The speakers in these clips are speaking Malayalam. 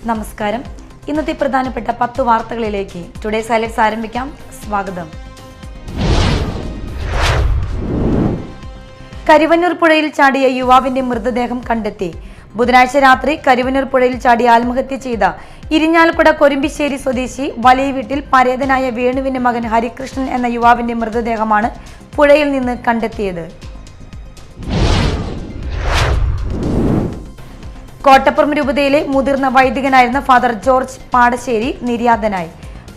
നമസ്കാരം. ഇന്നത്തെ പ്രധാനപ്പെട്ട 10 വാർത്തകളിലേക്ക് ടുഡേ സൈലറ്റ്സ് ആരംഭിക്കാം. സ്വാഗതം. കരിവന്നൂർ പുഴയിൽ ചാടിയ യുവാവിന്റെ മൃതദേഹം കണ്ടെത്തി. ബുധനാഴ്ച രാത്രി കരിവന്നൂർ പുഴയിൽ ചാടി ആത്മഹത്യ ചെയ്ത ഇരിഞ്ഞാലക്കുട കൊരുമ്പിശ്ശേരി സ്വദേശി വലിയ വീട്ടിൽ പരേതനായ വേണുവിന്റെ മകൻ ഹരികൃഷ്ണൻ എന്ന യുവാവിന്റെ മൃതദേഹമാണ് പുഴയിൽ നിന്ന് കണ്ടെത്തിയത്. കോട്ടപ്പുറം രൂപതയിലെ മുതിർന്ന വൈദികനായിരുന്ന ഫാദർ ജോർജ് പാടശ്ശേരി നിര്യാതനായി.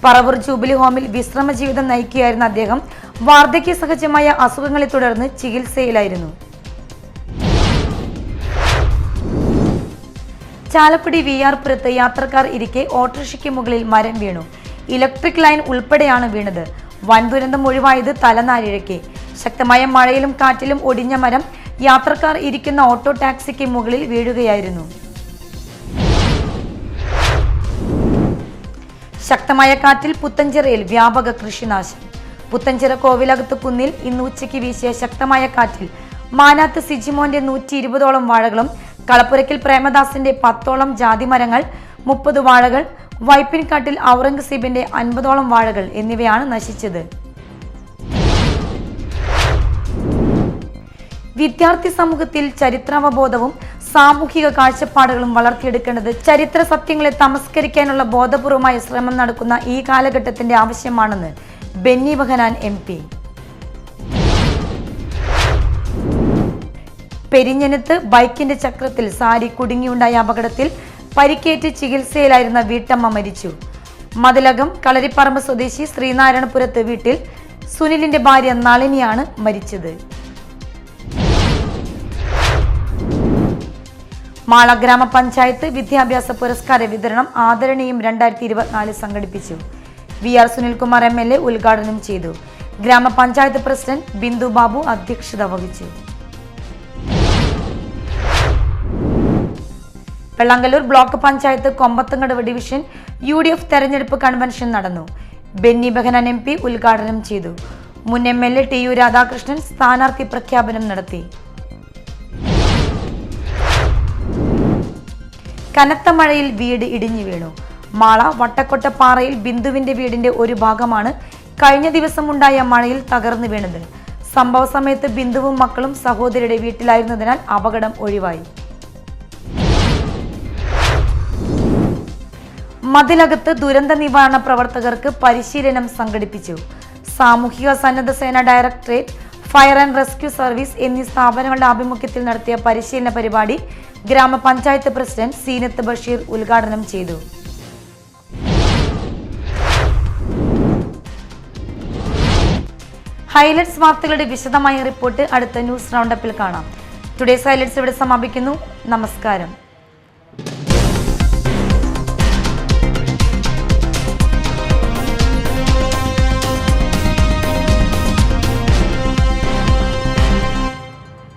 പറവൂർ ജൂബിലി ഹോമിൽ വിശ്രമ ജീവിതം നയിക്കുകയായിരുന്ന അദ്ദേഹം വാർദ്ധക്യ സഹജമായ അസുഖങ്ങളെ തുടർന്ന് ചികിത്സയിലായിരുന്നു. ചാലക്കുടി വിയാർപുരത്ത് യാത്രക്കാർ ഇരിക്കെ ഓട്ടോറിക്ഷയ്ക്ക് മുകളിൽ മരം വീണു. ഇലക്ട്രിക് ലൈൻ ഉൾപ്പെടെയാണ് വീണത്. വൻ ദുരന്തം ഒഴിവായത് തലനാരിഴയ്ക്ക്. ശക്തമായ മഴയിലും കാറ്റിലും ഒടിഞ്ഞ മരം യാത്രക്കാർ ഇരിക്കുന്ന ഓട്ടോ ടാക്സിക്ക് മുകളിൽ വീഴുകയായിരുന്നു. ശക്തമായ കാറ്റിൽ പുത്തഞ്ചിറയിൽ വ്യാപക കൃഷിനാശം. പുത്തഞ്ചിറ കോവിലകത്ത് കുന്നിൽ ഇന്ന് ഉച്ചയ്ക്ക് വീശിയ ശക്തമായ കാറ്റിൽ മാനാത്ത് സിജിമോന്റെ 120ഓളം വാഴകളും കളപ്പുരയ്ക്കൽ പ്രേമദാസിന്റെ 10ഓളം ജാതിമരങ്ങൾ, 30 വാഴകൾ, വൈപ്പിൻകാട്ടിൽ ഔറംഗസീബിന്റെ 50ഓളം വാഴകൾ എന്നിവയാണ് നശിച്ചത്. വിദ്യാർത്ഥി സമൂഹത്തിൽ ചരിത്രാവബോധവും സാമൂഹിക കാഴ്ചപ്പാടുകളും വളർത്തിയെടുക്കേണ്ടത് ചരിത്ര സത്യങ്ങളെ തമസ്കരിക്കാനുള്ള ബോധപൂർവമായ ശ്രമം നടക്കുന്ന ഈ കാലഘട്ടത്തിന്റെ ആവശ്യമാണെന്ന് ബെന്നി ബെഹനാൻ MP. പെരിഞ്ഞനത്ത് ബൈക്കിന്റെ ചക്രത്തിൽ സാരി കുടുങ്ങിയുണ്ടായ അപകടത്തിൽ പരിക്കേറ്റ് ചികിത്സയിലായിരുന്ന വീട്ടമ്മ മരിച്ചു. മതിലകം കളരിപ്പറമ്പ് സ്വദേശി ശ്രീനാരായണപുരത്ത് വീട്ടിൽ സുനിലിന്റെ ഭാര്യ നളിനിയാണ് മരിച്ചത്. മാള ഗ്രാമപഞ്ചായത്ത് വിദ്യാഭ്യാസ പുരസ്കാര വിതരണം ആദരണീയം 2024 സംഘടിപ്പിച്ചു. VR സുനിൽകുമാർ MLA ഉദ്ഘാടനം ചെയ്തു. ഗ്രാമപഞ്ചായത്ത് പ്രസിഡന്റ് ബിന്ദു ബാബു അധ്യക്ഷത വഹിച്ചു. Vellangallur block panchayat Kombathankadavu division UDF തെരഞ്ഞെടുപ്പ് കൺവെൻഷൻ നടന്നു. ബെന്നി ബെഹനാൻ MP ഉദ്ഘാടനം ചെയ്തു. മുൻ MLA TU രാധാകൃഷ്ണൻ സ്ഥാനാർത്ഥി പ്രഖ്യാപനം നടത്തി. കനത്ത മഴയിൽ വീട് ഇടിഞ്ഞു വീണു. മാള വട്ടക്കൊട്ടപ്പാറയിൽ ബിന്ദുവിന്റെ വീടിന്റെ ഒരു ഭാഗമാണ് കഴിഞ്ഞ ദിവസം ഉണ്ടായ മഴയിൽ തകർന്നു വീണത്. സംഭവ സമയത്ത് ബിന്ദുവും മക്കളും സഹോദരിയുടെ വീട്ടിലായിരുന്നതിനാൽ അപകടം ഒഴിവായി. മതിലകത്ത് ദുരന്ത നിവാരണ പ്രവർത്തകർക്ക് പരിശീലനം സംഘടിപ്പിച്ചു. സാമൂഹിക സന്നദ്ധ സേന directorate, fire and rescue service എന്നീ സ്ഥാപനങ്ങളുടെ ആഭിമുഖ്യത്തിൽ നടത്തിയ പരിശീലന പരിപാടി ഗ്രാമപഞ്ചായത്ത് പ്രസിഡന്റ് സീനത്ത് ബഷീർ ഉദ്ഘാടനം ചെയ്തു. ഹൈലൈറ്റ്സ് വാർത്തകളുടെ വിശദമായ റിപ്പോർട്ട് അടുത്ത ന്യൂസ് റൗണ്ടപ്പിൽ കാണാം. ടുഡേ ഹൈലൈറ്റ്സ് ഇവിടെ സമാപിക്കുന്നു. നമസ്കാരം.